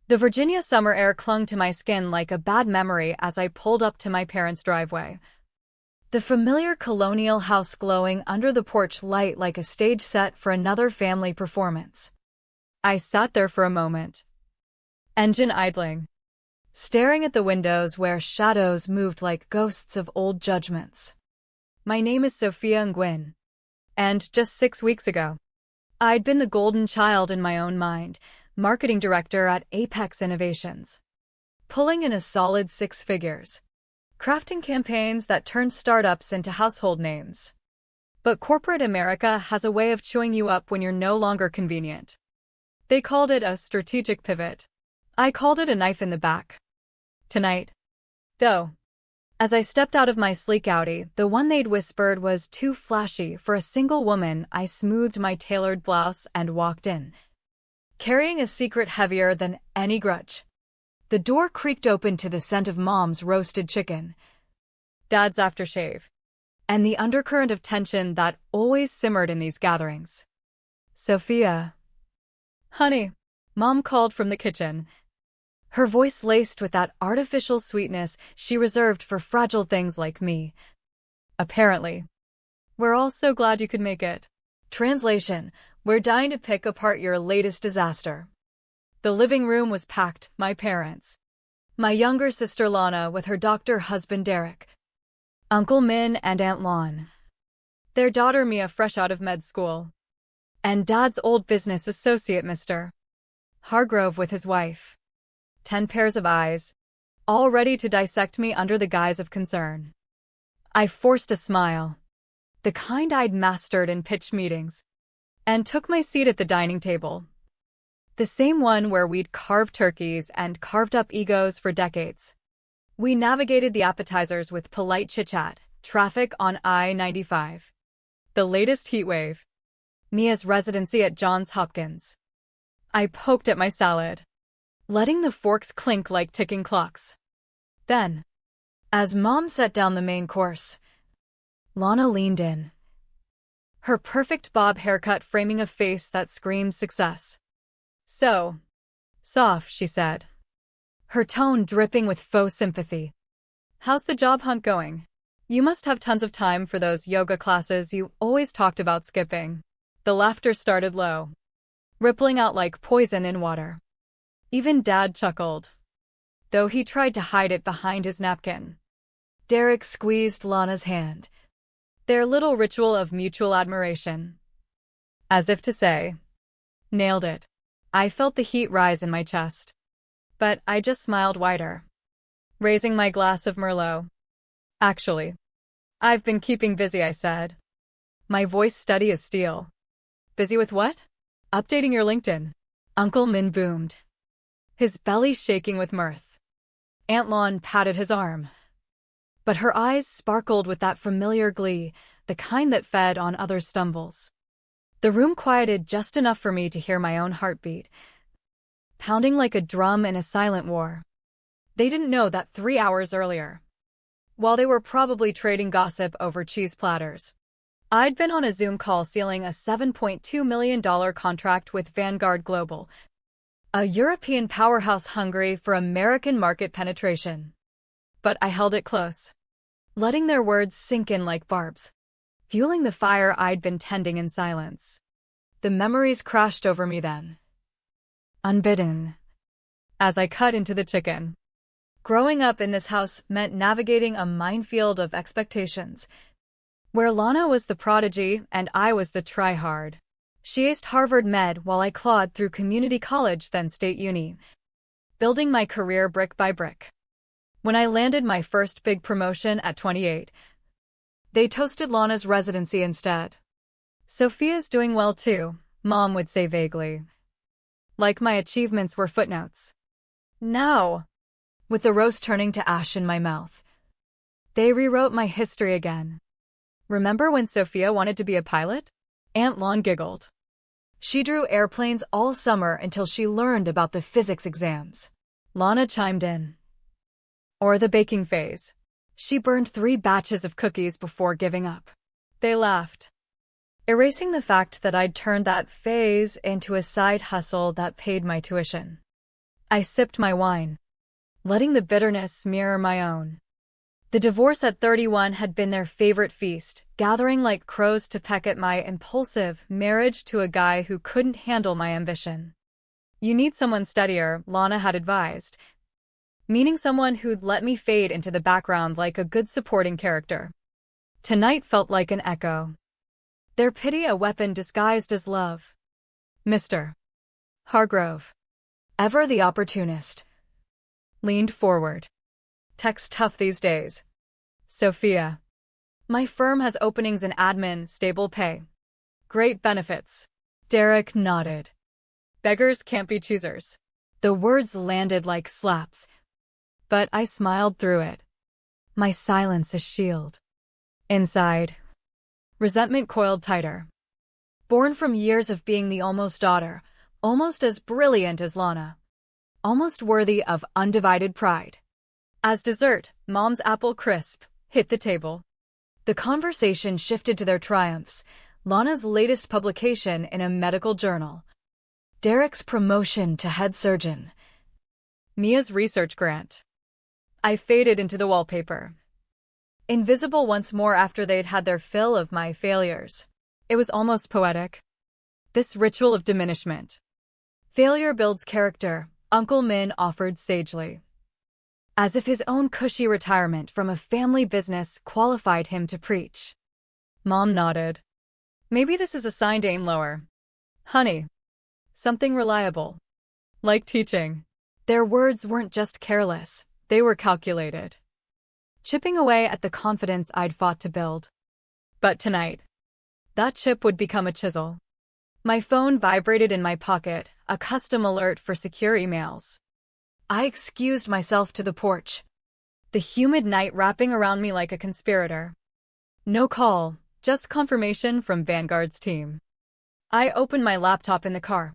The Virginia summer air clung to my skin like a bad memory as I pulled up to my parents' driveway. The familiar colonial house glowing under the porch light like a stage set for another family performance. I sat there for a moment, engine idling, staring at the windows where shadows moved like ghosts of old judgments. My name is Sophia Nguyen, and just 6 weeks ago, I'd been the golden child in my own mind, marketing director at Apex Innovations, pulling in a solid 6 figures, crafting campaigns that turned startups into household names. But corporate America has a way of chewing you up when you're no longer convenient. They called it a strategic pivot. I called it a knife in the back. Tonight, though, as I stepped out of my sleek Audi, the one they'd whispered was too flashy for a single woman, I smoothed my tailored blouse and walked in, carrying a secret heavier than any grudge. The door creaked open to the scent of Mom's roasted chicken, Dad's aftershave, and the undercurrent of tension that always simmered in these gatherings. "Sophia." "Honey," Mom called from the kitchen, her voice laced with that artificial sweetness she reserved for fragile things like me. "Apparently. We're all so glad you could make it." Translation: "We're dying to pick apart your latest disaster." The living room was packed, my parents, my younger sister Lana with her doctor husband Derek, Uncle Min and Aunt Lon, their daughter Mia fresh out of med school, and Dad's old business associate Mr. Hargrove with his wife. 10 pairs of eyes, all ready to dissect me under the guise of concern. I forced a smile, the kind I'd mastered in pitch meetings, and took my seat at the dining table. The same one where we'd carved turkeys and carved up egos for decades. We navigated the appetizers with polite chit-chat, traffic on I-95, the latest heat wave, Mia's residency at Johns Hopkins. I poked at my salad, letting the forks clink like ticking clocks. Then, as Mom set down the main course, Lana leaned in, her perfect bob haircut framing a face that screamed success. "So soft," she said, her tone dripping with faux sympathy. "How's the job hunt going? You must have tons of time for those yoga classes you always talked about skipping." The laughter started low, rippling out like poison in water. Even Dad chuckled, though he tried to hide it behind his napkin. Derek squeezed Lana's hand, their little ritual of mutual admiration, as if to say, "Nailed it." I felt the heat rise in my chest, but I just smiled wider, raising my glass of Merlot. "Actually, I've been keeping busy," I said, my voice steady as steel. "Busy with what?" "Updating your LinkedIn," Uncle Min boomed, his belly shaking with mirth. Aunt Lon patted his arm, but her eyes sparkled with that familiar glee, the kind that fed on others' stumbles. The room quieted just enough for me to hear my own heartbeat, pounding like a drum in a silent war. They didn't know that 3 hours earlier, while they were probably trading gossip over cheese platters, I'd been on a Zoom call sealing a $7.2 million contract with Vanguard Global, a European powerhouse hungry for American market penetration. But I held it close, letting their words sink in like barbs, fueling the fire I'd been tending in silence. The memories crashed over me then, unbidden, as I cut into the chicken. Growing up in this house meant navigating a minefield of expectations, where Lana was the prodigy and I was the try-hard. She aced Harvard Med while I clawed through community college then state uni, building my career brick by brick. When I landed my first big promotion at 28, they toasted Lana's residency instead. "Sophia's doing well too," Mom would say vaguely, like my achievements were footnotes. Now, with the roast turning to ash in my mouth, they rewrote my history again. "Remember when Sophia wanted to be a pilot?" Aunt Lon giggled. "She drew airplanes all summer until she learned about the physics exams." Lana chimed in. "Or the baking phase. She burned 3 batches of cookies before giving up." They laughed, erasing the fact that I'd turned that phase into a side hustle that paid my tuition. I sipped my wine, letting the bitterness mirror my own. The divorce at 31 had been their favorite feast, gathering like crows to peck at my impulsive marriage to a guy who couldn't handle my ambition. You need someone steadier, Lana had advised, meaning someone who'd let me fade into the background like a good supporting character. Tonight felt like an echo. Their pity a weapon disguised as love. Mr. Hargrove, ever the opportunist, leaned forward. Tech's tough these days. Sophia. My firm has openings in admin, stable pay. Great benefits. Derek nodded. Beggars can't be choosers. The words landed like slaps, but I smiled through it. My silence a shield. Inside, resentment coiled tighter. Born from years of being the almost daughter, almost as brilliant as Lana, almost worthy of undivided pride. As dessert, Mom's apple crisp hit the table. The conversation shifted to their triumphs, Lana's latest publication in a medical journal, Derek's promotion to head surgeon, Mia's research grant. I faded into the wallpaper, invisible once more after they'd had their fill of my failures. It was almost poetic. This ritual of diminishment. Failure builds character, Uncle Min offered sagely, as if his own cushy retirement from a family business qualified him to preach. Mom nodded. Maybe this is a sign to aim lower. Honey. Something reliable. Like teaching. Their words weren't just careless, they were calculated, chipping away at the confidence I'd fought to build. But tonight, that chip would become a chisel. My phone vibrated in my pocket, a custom alert for secure emails. I excused myself to the porch, the humid night wrapping around me like a conspirator. No call, just confirmation from Vanguard's team. I opened my laptop in the car,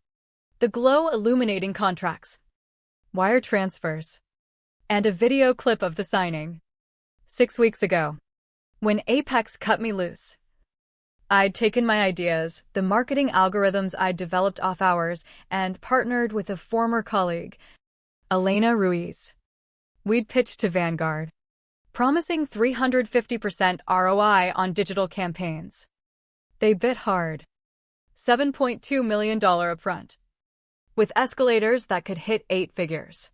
the glow illuminating contracts, wire transfers, and a video clip of the signing. 6 weeks ago, when Apex cut me loose, I'd taken my ideas, the marketing algorithms I'd developed off hours, and partnered with a former colleague, Elena Ruiz. We'd pitched to Vanguard, promising 350% ROI on digital campaigns. They bit hard. $7.2 million upfront, with escalators that could hit 8 figures.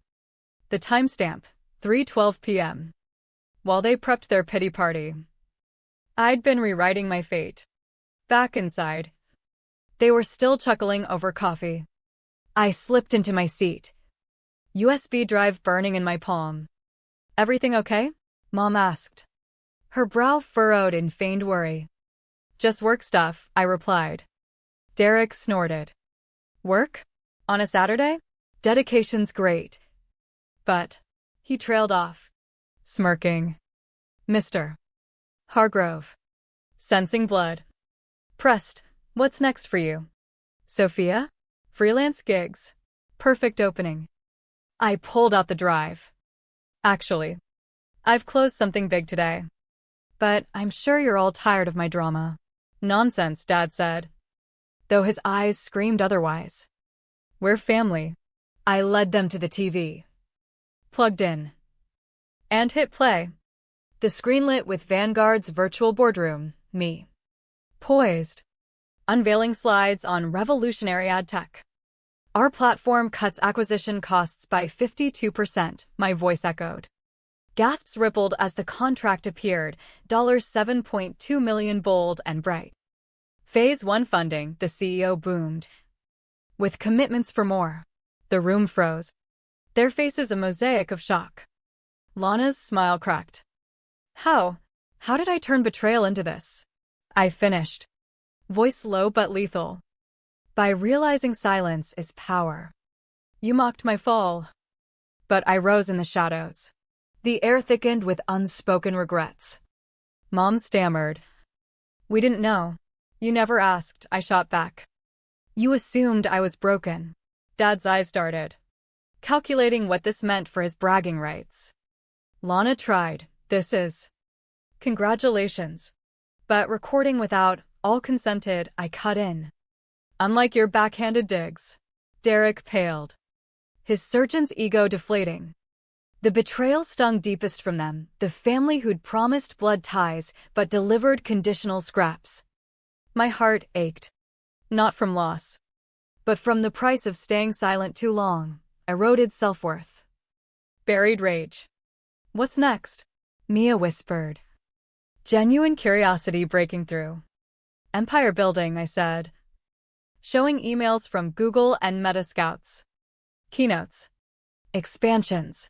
The timestamp, 3:12 p.m. While they prepped their pity party, I'd been rewriting my fate. Back inside, they were still chuckling over coffee. I slipped into my seat, USB drive burning in my palm. Everything okay? Mom asked, her brow furrowed in feigned worry. Just work stuff, I replied. Derek snorted. Work? On a Saturday? Dedication's great. But, he trailed off, smirking. Mr. Hargrove, sensing blood, pressed, what's next for you? Sophia? Freelance gigs. Perfect opening. I pulled out the drive. Actually, I've closed something big today. But I'm sure you're all tired of my drama. Nonsense, Dad said, though his eyes screamed otherwise. We're family. I led them to the TV, plugged in, and hit play. The screen lit with Vanguard's virtual boardroom, me, poised, unveiling slides on revolutionary ad tech. Our platform cuts acquisition costs by 52%, my voice echoed. Gasps rippled as the contract appeared, $7.2 million bold and bright. Phase 1 funding, the CEO boomed. With commitments for more. The room froze, their faces a mosaic of shock. Lana's smile cracked. How did I turn betrayal into this? I finished, voice low but lethal. By realizing silence is power. You mocked my fall, but I rose in the shadows. The air thickened with unspoken regrets. Mom stammered. We didn't know. You never asked, I shot back. You assumed I was broken. Dad's eyes darted, calculating what this meant for his bragging rights. Lana tried. This is. Congratulations. But recording without, all consented, I cut in. Unlike your backhanded digs. Derek paled, his surgeon's ego deflating. The betrayal stung deepest from them, the family who'd promised blood ties but delivered conditional scraps. My heart ached. Not from loss, but from the price of staying silent too long, eroded self-worth. Buried rage. What's next? Mia whispered. Genuine curiosity breaking through. Empire building, I said. Showing emails from Google and Meta Scouts. Keynotes. Expansions.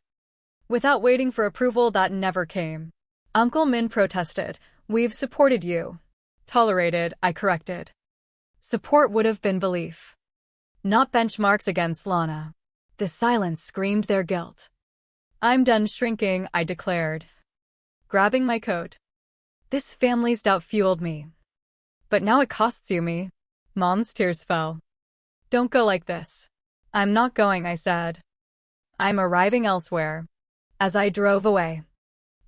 Without waiting for approval that never came. Uncle Min protested. We've supported you. Tolerated, I corrected. Support would have been belief. Not benchmarks against Lana. The silence screamed their guilt. I'm done shrinking, I declared. Grabbing my coat. This family's doubt fueled me. But now it costs you me. Mom's tears fell. Don't go like this. I'm not going, I said. I'm arriving elsewhere. As I drove away.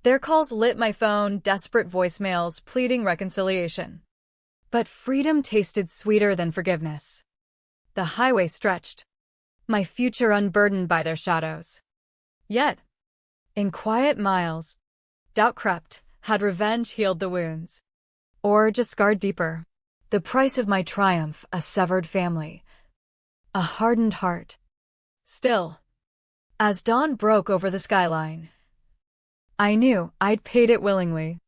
Their calls lit my phone, desperate voicemails pleading reconciliation. But freedom tasted sweeter than forgiveness. The highway stretched. My future unburdened by their shadows. Yet, in quiet miles, doubt crept. Had revenge healed the wounds? Or just scarred deeper? The price of my triumph, a severed family. A hardened heart. Still, as dawn broke over the skyline, I knew I'd paid it willingly.